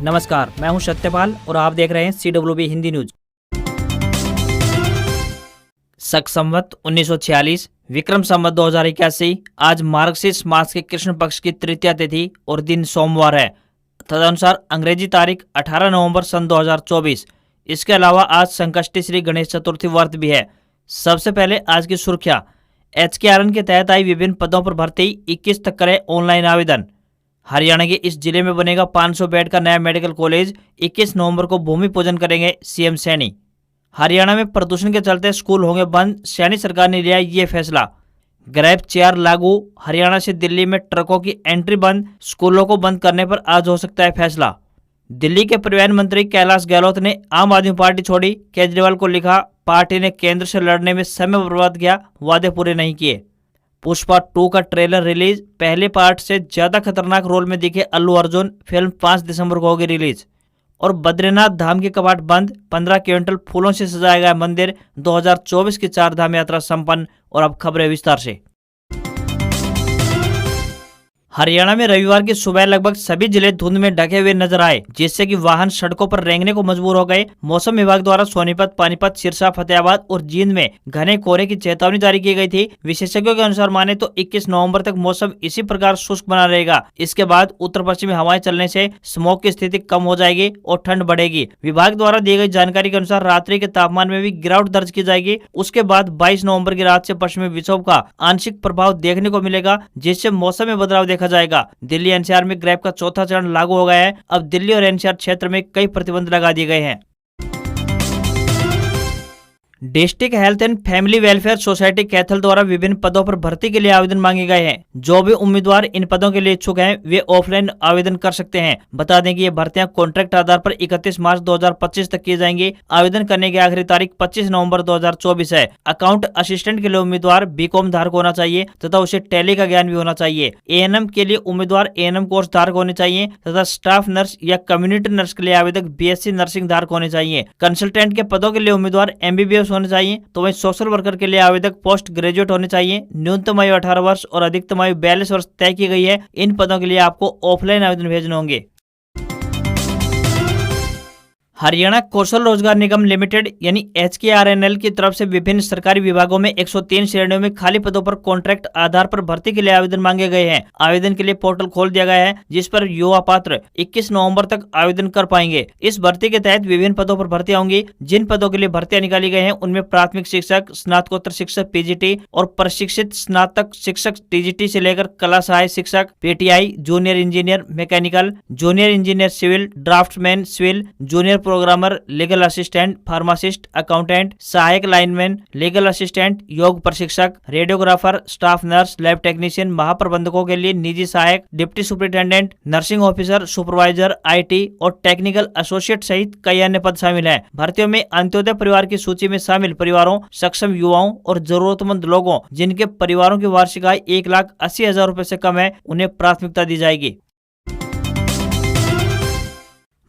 नमस्कार, मैं हूं सत्यपाल और आप देख रहे हैं CWB हिंदी न्यूज। शक संवत 1946, विक्रम संवत 2081। आज मार्गशीर्ष मास के कृष्ण पक्ष की तृतीया तिथि और दिन सोमवार है। तदनुसार अंग्रेजी तारीख 18 नवंबर सन 2024। इसके अलावा आज संकष्टी श्री गणेश चतुर्थी व्रत भी है। सबसे पहले आज की सुर्खियां। HKRN के तहत आई विभिन्न पदों पर भर्ती, 21 तक करें ऑनलाइन आवेदन। हरियाणा के इस जिले में बनेगा 500 बेड का नया मेडिकल कॉलेज। 21 नवंबर को भूमि पूजन करेंगे CM सैनी। हरियाणा में प्रदूषण के चलते स्कूल होंगे बंद, सैनी सरकार ने लिया ये फैसला। ग्रैब चेयर लागू, हरियाणा से दिल्ली में ट्रकों की एंट्री बंद, स्कूलों को बंद करने पर आज हो सकता है फैसला। दिल्ली के परिवहन मंत्री कैलाश गहलोत ने आम आदमी पार्टी छोड़ी। केजरीवाल को लिखा, पार्टी ने केंद्र से लड़ने में समय बर्बाद किया, वादे पूरे नहीं किए। पुष्पा 2 का ट्रेलर रिलीज, पहले पार्ट से ज्यादा खतरनाक रोल में दिखे अल्लू अर्जुन। फिल्म 5 दिसंबर को होगी रिलीज। और बद्रीनाथ धाम के कपाट बंद, 15 क्विंटल फूलों से सजाया गया मंदिर। 2024 की 4 धाम यात्रा संपन्न। और अब खबरें विस्तार से। हरियाणा में रविवार की सुबह लगभग सभी जिले धुंध में ढके हुए नजर आए, जिससे कि वाहन सड़कों पर रेंगने को मजबूर हो गए। मौसम विभाग द्वारा सोनीपत, पानीपत, सिरसा, फतेहाबाद और जींद में घने कोहरे की चेतावनी जारी की गई थी। विशेषज्ञों के अनुसार माने तो 21 नवंबर तक मौसम इसी प्रकार शुष्क बना रहेगा। इसके बाद उत्तर पश्चिमी हवाएं चलने से स्मॉग की स्थिति कम हो जाएगी और ठंड बढ़ेगी। विभाग द्वारा दी गई जानकारी के अनुसार रात्रि के तापमान में भी गिरावट दर्ज की जाएगी। उसके बाद 22 नवंबर की रात से पश्चिमी विक्षोभ का आंशिक प्रभाव देखने को मिलेगा, जिससे मौसम में बदलाव देखा जाएगा। दिल्ली NCR में ग्रैब का चौथा चरण लागू हो गया है। अब दिल्ली और NCR क्षेत्र में कई प्रतिबंध लगा दिए गए हैं। District health and family welfare society Kaithal द्वारा विभिन्न पदों पर भर्ती के लिए आवेदन मांगे गए हैं। जो भी उम्मीदवार इन पदों के लिए इच्छुक हैं, वे ऑफलाइन आवेदन कर सकते हैं। बता दें कि ये भर्तियां कॉन्ट्रैक्ट आधार पर 31 मार्च 2025 तक की जाएंगी। आवेदन करने की आखिरी तारीख 25 नवंबर 2024 है। अकाउंट असिस्टेंट के लिए उम्मीदवार BCom धारक होना चाहिए तथा उसे टैली का ज्ञान भी होना चाहिए। ANM के लिए उम्मीदवार ANM कोर्स धारक होने चाहिए तथा स्टाफ नर्स या कम्युनिटी नर्स के लिए आवेदक BSc नर्सिंग धारक होने चाहिए। कंसल्टेंट के पदों के लिए उम्मीदवार MBBS होने चाहिए। तो वहीं सोशल वर्कर के लिए आवेदक पोस्ट ग्रेजुएट होने चाहिए। न्यूनतम आयु 18 वर्ष और अधिकतम आयु 42 वर्ष तय की गई है। इन पदों के लिए आपको ऑफलाइन आवेदन भेजने होंगे। हरियाणा कौशल रोजगार निगम लिमिटेड यानी HKRNL की तरफ से विभिन्न सरकारी विभागों में 103 श्रेणियों में खाली पदों पर कॉन्ट्रैक्ट आधार पर भर्ती के लिए आवेदन मांगे गए हैं। आवेदन के लिए पोर्टल खोल दिया गया है, जिस पर युवा पात्र 21 नवंबर तक आवेदन कर पाएंगे। इस भर्ती के तहत विभिन्न पदों पर भर्तियां होंगी। जिन पदों के लिए भर्तियां निकाली गई हैं, उनमें प्राथमिक शिक्षक, स्नातकोत्तर शिक्षक PGT और प्रशिक्षित स्नातक शिक्षक TGT से लेकर कला सहायक शिक्षक PTI, junior engineer mechanical, junior engineer civil, draftsman civil, junior programmer, legal assistant, pharmacist, accountant, सहायक लाइनमैन, लीगल असिस्टेंट, योग प्रशिक्षक, radiographer, staff nurse, lab technician, महाप्रबंधकों के लिए निजी सहायक, deputy superintendent, nursing officer, supervisor, IT और टेक्निकल एसोसिएट सहित कई अन्य पद शामिल हैं। भर्तियों में अंत्योदय परिवार की सूची में शामिल परिवारों, सक्षम युवाओं और जरूरतमंद लोगों जिनके परिवारों की वार्षिक आय 1,80,000 रुपए से कम है, उन्हें प्राथमिकता दी जाएगी।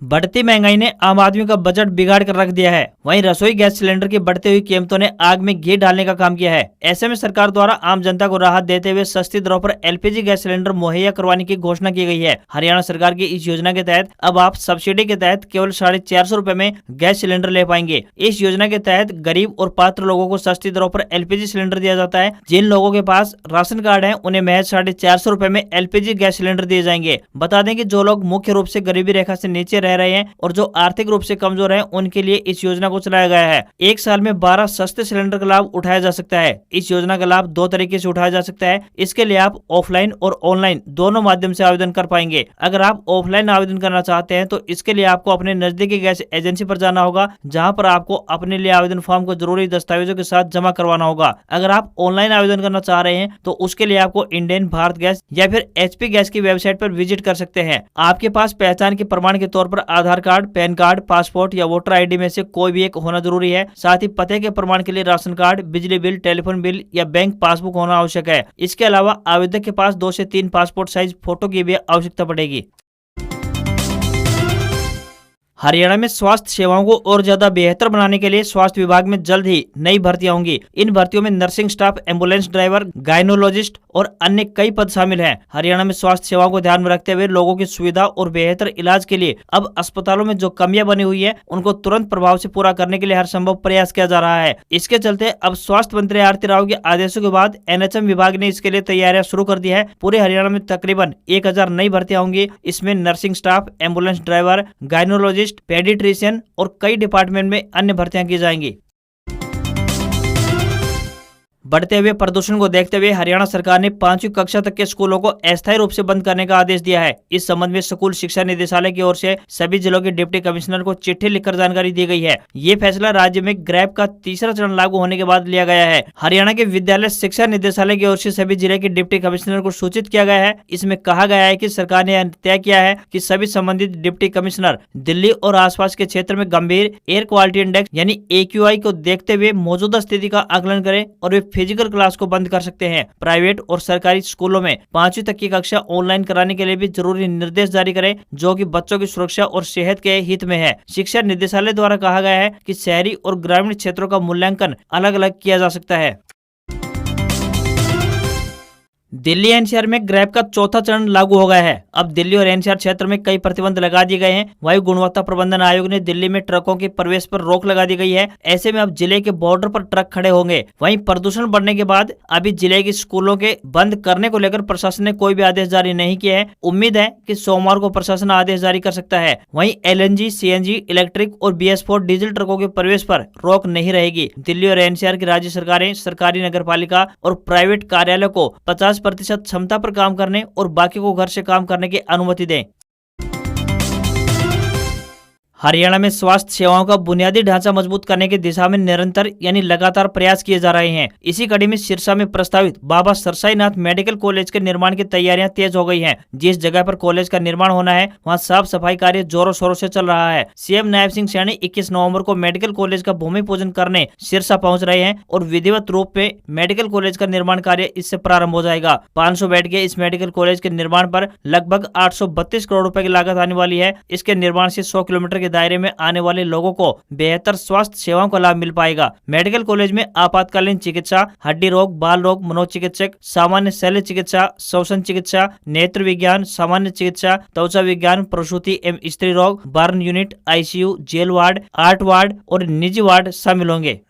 बढ़ती महंगाई ने आम आदमी का बजट बिगाड़ कर रख दिया है। वहीं रसोई गैस सिलेंडर की बढ़ती हुई कीमतों ने आग में घी डालने का काम किया है। ऐसे में सरकार द्वारा आम जनता को राहत देते हुए सस्ती दरों पर LPG गैस सिलेंडर मुहैया करवाने की घोषणा की गई है। हरियाणा सरकार की इस योजना के तहत अब आप सब्सिडी के तहत केवल 450 रुपए में गैस सिलेंडर ले पाएंगे। इस योजना के तहत गरीब और पात्र लोगों को सस्ती दरों पर LPG सिलेंडर दिया जाता है। जिन लोगों के पास राशन कार्ड है, उन्हें महज 450 रुपए में LPG गैस सिलेंडर दिए जाएंगे। बता दें कि जो लोग मुख्य रूप से गरीबी रेखा से नीचे रह रहे हैं और जो आर्थिक रूप से कमजोर हैं, उनके लिए इस योजना को चलाया गया है। एक साल में 12 सस्ते सिलेंडर का लाभ उठाया जा सकता है। इस योजना का लाभ 2 तरीके से उठाया जा सकता है। इसके लिए आप ऑफलाइन और ऑनलाइन दोनों माध्यम से आवेदन कर पाएंगे। अगर आप ऑफलाइन आवेदन करना चाहते हैं तो इसके लिए आपको अपने नजदीकी गैस एजेंसी पर जाना होगा, जहां पर आपको अपने लिए आवेदन फॉर्म को जरूरी दस्तावेजों के साथ जमा करवाना होगा। अगर आप ऑनलाइन आवेदन करना चाह रहे हैं तो उसके लिए आपको इंडियन, भारत गैस या फिर HP गैस की वेबसाइट पर विजिट कर सकते हैं। आपके पास पहचान के प्रमाण के तौर पर आधार कार्ड, पैन कार्ड, पासपोर्ट या वोटर ID में से कोई भी एक होना जरूरी है। साथ ही पते के प्रमाण के लिए राशन कार्ड, बिजली बिल, टेलीफोन बिल या बैंक पासबुक होना आवश्यक है। इसके अलावा आवेदक के पास 2 से 3 पासपोर्ट साइज फोटो की भी आवश्यकता पड़ेगी। हरियाणा में स्वास्थ्य सेवाओं को और ज्यादा बेहतर बनाने के लिए स्वास्थ्य विभाग में जल्द ही नई भर्तियां होंगी। इन भर्तियों में nursing staff, ambulance driver, gynaecologist और अन्य कई पद शामिल हैं। हरियाणा में स्वास्थ्य सेवाओं को ध्यान में रखते हुए लोगों की सुविधा और बेहतर इलाज के लिए अब अस्पतालों में जो कमियां बनी हुई है उनको तुरंत प्रभाव से पूरा करने के लिए हर संभव प्रयास किया जा रहा है। इसके चलते अब स्वास्थ्य मंत्री आरती राव के आदेशों के बाद एनएचएम विभाग ने इसके लिए तैयारियां शुरू कर दी है। पूरे हरियाणा में तकरीबन 1000 नई भर्तियां होंगी। इसमें nursing staff, ambulance driver, gynaecologist, paediatrician और कई डिपार्टमेंट में अन्य भर्तियां की जाएंगी। बढ़ते हुए प्रदूषण को देखते हुए हरियाणा सरकार ने 5वीं कक्षा तक के स्कूलों को अस्थायी रूप से बंद करने का आदेश दिया है। इस संबंध में स्कूल शिक्षा निदेशालय की ओर से सभी जिलों के डिप्टी कमिश्नर को चिट्ठी लिखकर जानकारी दी गई है। ये फैसला राज्य में ग्रैब का तीसरा चरण लागू होने के बाद लिया गया है। हरियाणा के विद्यालय शिक्षा निदेशालय की ओर से सभी जिले के डिप्टी कमिश्नर को सूचित किया गया है। इसमें कहा गया है कि सरकार ने तय किया है कि सभी संबंधित डिप्टी कमिश्नर दिल्ली और आसपास के क्षेत्र में गंभीर एयर क्वालिटी इंडेक्स यानी AQI को देखते हुए मौजूदा स्थिति का आकलन करें और वे फिजिकल क्लास को बंद कर सकते हैं। प्राइवेट और सरकारी स्कूलों में 5वीं तक की कक्षा ऑनलाइन कराने के लिए भी जरूरी निर्देश जारी करें, जो कि बच्चों की सुरक्षा और सेहत के हित में है। शिक्षा निदेशालय द्वारा कहा गया है कि शहरी और ग्रामीण क्षेत्रों का मूल्यांकन अलग अलग किया जा सकता है। दिल्ली एनसीआर में ग्रैब का चौथा चरण लागू हो गया है। अब दिल्ली और एनसीआर क्षेत्र में कई प्रतिबंध लगा दिए गए हैं। वायु गुणवत्ता प्रबंधन आयोग ने दिल्ली में ट्रकों के प्रवेश पर रोक लगा दी गई है। ऐसे में अब जिले के बॉर्डर पर ट्रक खड़े होंगे। वहीं प्रदूषण बढ़ने के बाद अभी जिले के स्कूलों के बंद करने को लेकर प्रशासन ने कोई भी आदेश जारी नहीं किया है। उम्मीद है कि सोमवार को प्रशासन आदेश जारी कर सकता है। वहीं LNG, CNG, इलेक्ट्रिक और BS4 डीजल ट्रकों के प्रवेश पर रोक नहीं रहेगी। दिल्ली और एनसीआर की राज्य सरकारें सरकारी नगरपालिका और प्राइवेट कार्यालय को 50% क्षमता पर काम करने और बाकी को घर से काम करने की अनुमति दें। हरियाणा में स्वास्थ्य सेवाओं का बुनियादी ढांचा मजबूत करने की दिशा में निरंतर यानी लगातार प्रयास किए जा रहे हैं। इसी कड़ी में सिरसा में प्रस्तावित बाबा सरसाईनाथ मेडिकल कॉलेज के निर्माण की तैयारियां तेज हो गई हैं। जिस जगह पर कॉलेज का निर्माण होना है वहां साफ सफाई कार्य जोरों शोरों से चल रहा है। CM नायब सिंह सैनी 21 नवंबर को मेडिकल कॉलेज का भूमि पूजन करने सिरसा पहुंच रहे हैं और विधिवत रूप में मेडिकल कॉलेज का निर्माण कार्य इससे प्रारंभ हो जाएगा। 500 बेड के इस मेडिकल कॉलेज के निर्माण पर लगभग 832 करोड़ रुपए की लागत आने वाली है। इसके निर्माण से 100 किलोमीटर के दायरे में आने वाले लोगों को बेहतर स्वास्थ्य सेवाओं का लाभ मिल पाएगा। मेडिकल कॉलेज में आपातकालीन चिकित्सा, हड्डी रोग, बाल रोग, मनोचिकित्सक, सामान्य शल्य चिकित्सा, श्वसन चिकित्सा, नेत्र विज्ञान, सामान्य चिकित्सा, त्वचा विज्ञान, प्रसूति एवं स्त्री रोग, burn unit, ICU, jail ward, art ward और निजी वार्ड शामिल होंगे।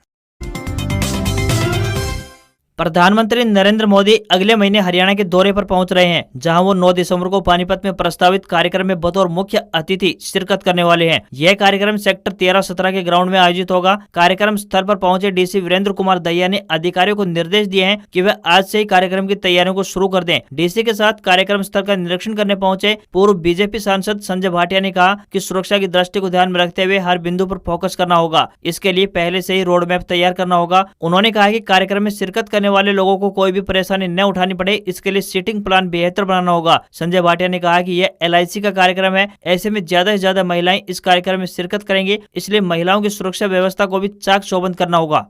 प्रधानमंत्री नरेंद्र मोदी अगले महीने हरियाणा के दौरे पर पहुंच रहे हैं, जहां वो 9 दिसंबर को पानीपत में प्रस्तावित कार्यक्रम में बतौर मुख्य अतिथि शिरकत करने वाले हैं। यह कार्यक्रम सेक्टर 13-17 के ग्राउंड में आयोजित होगा। कार्यक्रम स्थल पर पहुंचे DC वीरेंद्र कुमार दहिया ने अधिकारियों को निर्देश दिए हैं कि वे आज से ही कार्यक्रम की तैयारियों को शुरू कर दें। DC के साथ कार्यक्रम स्थल का निरीक्षण करने पहुंचे पूर्व BJP सांसद संजय भाटिया ने कहा कि सुरक्षा की दृष्टि को ध्यान में रखते हुए हर बिंदु पर फोकस करना होगा। इसके लिए पहले से ही रोड मैप तैयार करना होगा। उन्होंने कहा कि कार्यक्रम में शिरकत करने वाले लोगों को कोई भी परेशानी न उठानी पड़े, इसके लिए सीटिंग प्लान बेहतर बनाना होगा। संजय भाटिया ने कहा कि यह LIC का कार्यक्रम है, ऐसे में ज्यादा से ज्यादा महिलाएं इस कार्यक्रम में शिरकत करेंगी, इसलिए महिलाओं की सुरक्षा व्यवस्था को भी चाक चौबंद करना होगा।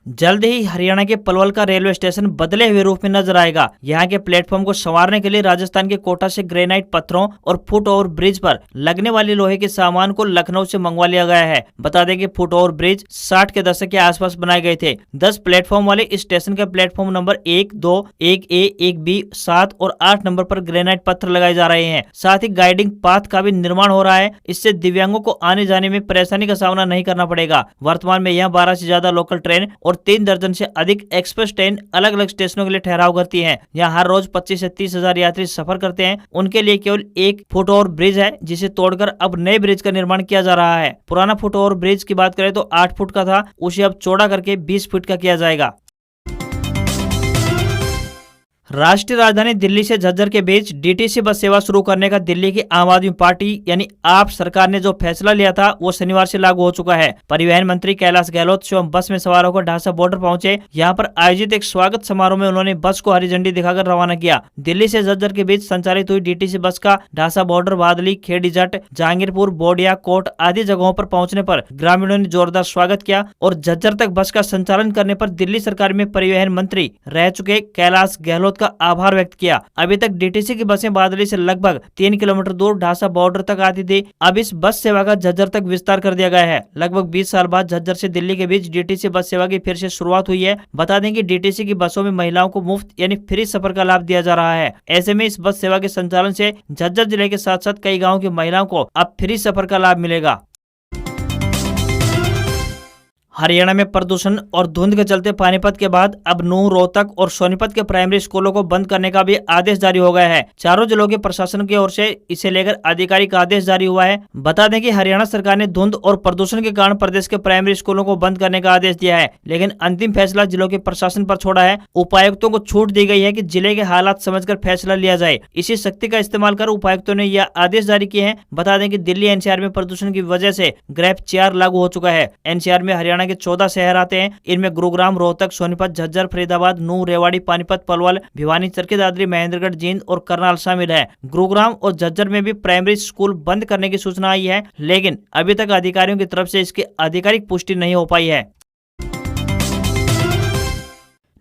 जल्द ही हरियाणा के पलवल का रेलवे स्टेशन बदले हुए रूप में नजर आएगा। यहाँ के प्लेटफॉर्म को संवारने के लिए राजस्थान के कोटा से ग्रेनाइट पत्थरों और फुट ओवर ब्रिज पर लगने वाले लोहे के सामान को लखनऊ से मंगवा लिया गया है। बता दें कि फुट ओवर ब्रिज 60 के दशक के आसपास बनाए गए थे। 10 प्लेटफॉर्म वाले इस स्टेशन के प्लेटफॉर्म नंबर 1, 2, 1A, 1B, 7 और 8 नंबर पर ग्रेनाइट पत्थर लगाए जा रहे हैं। साथ ही गाइडिंग पाथ का भी निर्माण हो रहा है। इससे दिव्यांगों को आने जाने में परेशानी का सामना नहीं करना पड़ेगा। वर्तमान में यहाँ 12 से ज्यादा लोकल ट्रेन और 3 दर्जन से अधिक एक्सप्रेस ट्रेन अलग अलग स्टेशनों के लिए ठहराव करती हैं। यहाँ हर रोज 25 से 30 हजार यात्री सफर करते हैं। उनके लिए केवल एक फुट ओवर ब्रिज है, जिसे तोड़कर अब नए ब्रिज का निर्माण किया जा रहा है। पुराना फुट ओवर ब्रिज की बात करें तो 8 फुट का था, उसे अब चौड़ा करके 20 फुट का किया जाएगा। राष्ट्रीय राजधानी दिल्ली से झज्जर के बीच DTC बस सेवा शुरू करने का दिल्ली की आम आदमी पार्टी यानी आप सरकार ने जो फैसला लिया था वो शनिवार से लागू हो चुका है। परिवहन मंत्री कैलाश गहलोत स्वयं बस में सवार होकर ढासा बॉर्डर पहुंचे। यहां पर आयोजित एक स्वागत समारोह में उन्होंने बस को हरी झंडी दिखाकर रवाना किया। दिल्ली से झज्जर के बीच संचालित हुई DTC बस का ढासा बॉर्डर, बादली, खेड़ी जट, जहांगीरपुर, बोडिया, कोट आदि जगहों पर पहुंचने पर ग्रामीणों ने जोरदार स्वागत किया और झज्जर तक बस का संचालन करने पर दिल्ली सरकार में परिवहन मंत्री रह चुके कैलाश गहलोत मौत का आभार व्यक्त किया। अभी तक डीटीसी की बसें बादली से लगभग 3 किलोमीटर दूर ढासा बॉर्डर तक आती थी। अब इस बस सेवा का झज्जर तक विस्तार कर दिया गया है। लगभग 20 साल बाद झज्जर से दिल्ली के बीच डीटीसी बस सेवा की फिर से शुरुआत हुई है। बता दें कि डीटीसी की बसों में महिलाओं को मुफ्त यानी फ्री सफर का लाभ दिया जा रहा है। ऐसे में इस बस सेवा के संचालन से झज्जर जिले के साथ साथ कई गाँव की महिलाओं को अब फ्री सफर का लाभ मिलेगा। हरियाणा में प्रदूषण और धुंध के चलते पानीपत के बाद अब नूंह, रोहतक और सोनीपत के प्राइमरी स्कूलों को बंद करने का भी आदेश जारी हो गया है। चारों जिलों के प्रशासन की ओर से इसे लेकर आधिकारिक आदेश जारी हुआ है। बता दें कि हरियाणा सरकार ने धुंध और प्रदूषण के कारण प्रदेश के प्राइमरी स्कूलों को बंद करने का आदेश दिया है, लेकिन अंतिम फैसला जिलों के प्रशासन पर छोड़ा है। उपायुक्तों को छूट दी गई है कि जिले के हालात समझकर फैसला लिया जाए। इसी शक्ति का इस्तेमाल कर उपायुक्तों ने यह आदेश जारी किए हैं। बता दें कि दिल्ली एनसीआर में प्रदूषण की वजह से ग्रेफ 4 लागू हो चुका है। एनसीआर में हरियाणा के 14 शहर आते हैं। इनमें गुरुग्राम, रोहतक, सोनीपत, झज्जर, फरीदाबाद, नूंह, रेवाड़ी, पानीपत, पलवल, भिवानी, चरखी दादरी, महेंद्रगढ़, जींद और करनाल शामिल है। गुरुग्राम और झज्जर में भी प्राइमरी स्कूल बंद करने की सूचना आई है, लेकिन अभी तक अधिकारियों की तरफ से इसकी आधिकारिक पुष्टि नहीं हो पाई है।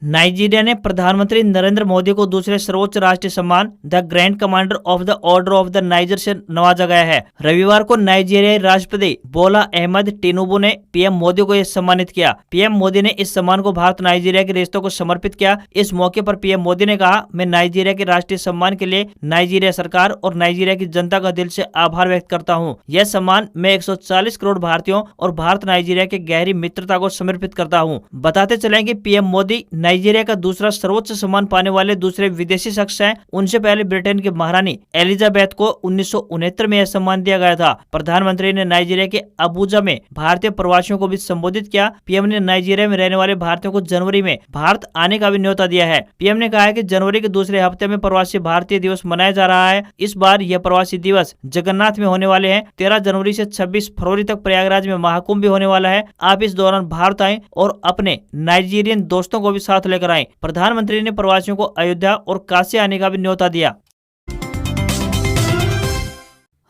नाइजीरिया ने प्रधानमंत्री नरेंद्र मोदी को दूसरे सर्वोच्च राष्ट्रीय सम्मान the grand commander of the order of the niger से नवाजा गया है। रविवार को नाइजीरियाई राष्ट्रपति बोला अहमद टिनुबू ने पीएम मोदी को यह सम्मानित किया। पीएम मोदी ने इस सम्मान को भारत नाइजीरिया के रिश्तों को समर्पित किया। इस मौके पर पीएम मोदी ने कहा, मैं नाइजीरिया के राष्ट्रीय सम्मान के लिए नाइजीरिया सरकार और नाइजीरिया की जनता का दिल से आभार व्यक्त करता हूँ। यह सम्मान मैं 140 करोड़ भारतीयों और भारत नाइजीरिया के गहरी मित्रता को समर्पित करता हूँ। बताते चले कि पीएम मोदी नाइजीरिया का दूसरा सर्वोच्च सम्मान पाने वाले दूसरे विदेशी शख्स हैं। उनसे पहले ब्रिटेन की महारानी एलिजाबेथ को 1969 में यह सम्मान दिया गया था। प्रधानमंत्री ने नाइजीरिया के अबुजा में भारतीय प्रवासियों को भी संबोधित किया। पीएम ने नाइजीरिया में रहने वाले भारतीयों को जनवरी में भारत आने का भी न्योता दिया है। पीएम ने कहा है कि जनवरी के दूसरे हफ्ते में प्रवासी भारतीय दिवस मनाया जा रहा है। इस बार यह प्रवासी दिवस जगन्नाथ में होने वाले हैं। 13 जनवरी से 26 फरवरी तक प्रयागराज में महाकुंभ भी होने वाला है। आप इस दौरान भारत आएं और अपने नाइजीरियन दोस्तों को भी साथ लेकर आएं। प्रधानमंत्री ने प्रवासियों को अयोध्या और काशी आने का भी न्योता दिया।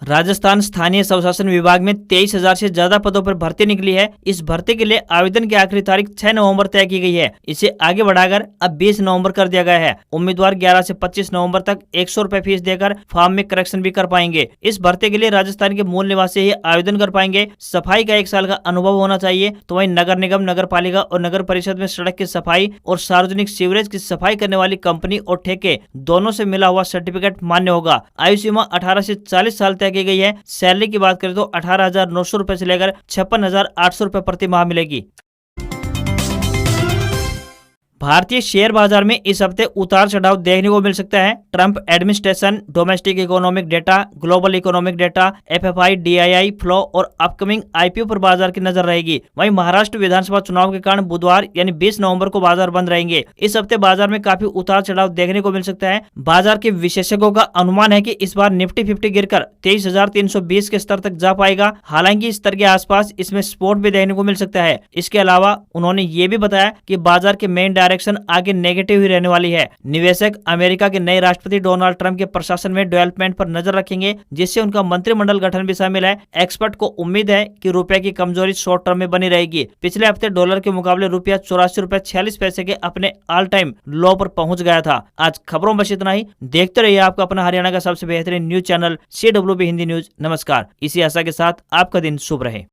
राजस्थान स्थानीय स्वशासन विभाग में 23,000 से ज्यादा पदों पर भर्ती निकली है। इस भर्ती के लिए आवेदन की आखिरी तारीख 6 नवंबर तय की गई है। इसे आगे बढ़ाकर अब 20 नवंबर कर दिया गया है। उम्मीदवार 11 से 25 नवंबर तक 100 रुपए फीस देकर फॉर्म में करेक्शन भी कर पाएंगे। इस भर्ती के लिए राजस्थान के मूल निवासी ही आवेदन कर पाएंगे। सफाई का 1 साल का अनुभव होना चाहिए। तो वहीं नगर निगम, नगर पालिका और नगर परिषद में सड़क की सफाई और सार्वजनिक सीवरेज की सफाई करने वाली कंपनी और ठेके दोनों से मिला हुआ सर्टिफिकेट मान्य होगा। आयु सीमा 18 से 40 साल तय की गई है। सैलरी की बात करें तो 18,900 रुपए से लेकर 56,800 रुपए प्रति माह मिलेगी। भारतीय शेयर बाजार में इस हफ्ते उतार चढ़ाव देखने को मिल सकता है। Trump administration, domestic economic data, global economic data, FFI, DII flow और अपकमिंग आईपीओ पर बाजार की नजर रहेगी। वहीं महाराष्ट्र विधानसभा चुनाव के कारण बुधवार यानी 20 नवंबर को बाजार बंद रहेंगे। इस हफ्ते बाजार में काफी उतार चढ़ाव देखने को मिल सकता है। बाजार के विशेषज्ञों का अनुमान है कि इस बार निफ्टी 50 गिरकर 23,320 के स्तर तक जा पाएगा। हालांकि इस स्तर के आसपास इसमें सपोर्ट भी देखने को मिल सकता है। इसके अलावा उन्होंने ये भी बताया कि बाजार के मेन डायरेक्शन आगे नेगेटिव ही रहने वाली है। निवेशक अमेरिका के नए राष्ट्रपति डोनाल्ड ट्रंप के प्रशासन में डेवलपमेंट पर नजर रखेंगे, जिससे उनका मंत्रिमंडल गठन भी शामिल है। एक्सपर्ट को उम्मीद है कि रुपए की कमजोरी शॉर्ट टर्म में बनी रहेगी। पिछले हफ्ते डॉलर के मुकाबले रुपया 84 रुपए 46 पैसे के अपने ऑल टाइम लो पर पहुंच गया था। आज खबरों में बस इतना ही। देखते रहिए आपका अपना हरियाणा का सबसे बेहतरीन news channel CWB Hindi news. नमस्कार। इसी आशा के साथ आपका दिन शुभ रहे।